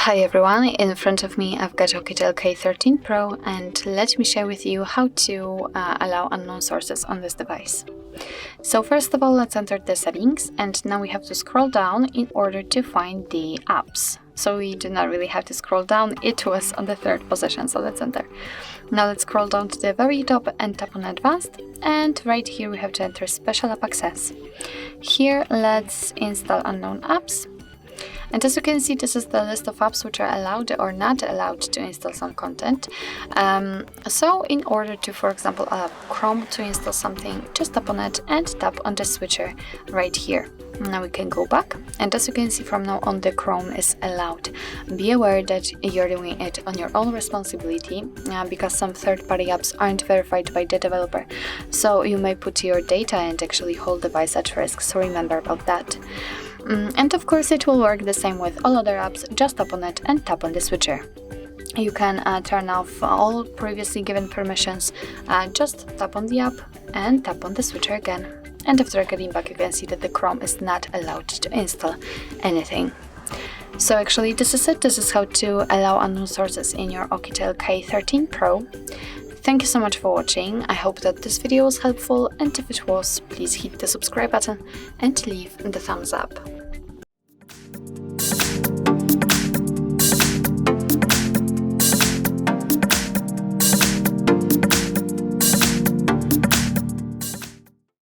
Hi everyone, in front of me I've got Oukitel K13 Pro and let me share with you how to allow unknown sources on this device. So first of all, let's enter the settings, and now we have to scroll down in order to find the apps. So we do not really have to scroll down, it was on the third position, so let's enter. Now let's scroll down to the very top and tap on advanced, and right here we have to enter special app access. Here let's install unknown apps. And as you can see, this is the list of apps which are allowed or not allowed to install some content. So in order to, for example, allow Chrome to install something, just tap on it and tap on the switcher right here. Now we can go back, and as you can see, from now on the Chrome is allowed. Be aware that you're doing it on your own responsibility because some third-party apps aren't verified by the developer. So you may put your data and actually whole device at risk, so remember about that. And of course it will work the same with all other apps, just tap on it and tap on the switcher. You can turn off all previously given permissions, just tap on the app and tap on the switcher again. And after getting back, you can see that the Chrome is not allowed to install anything. So actually this is it. This is how to allow unknown sources in your Oukitel K13 Pro. Thank you so much for watching. I hope that this video was helpful, and if it was, please hit the subscribe button and leave the thumbs up.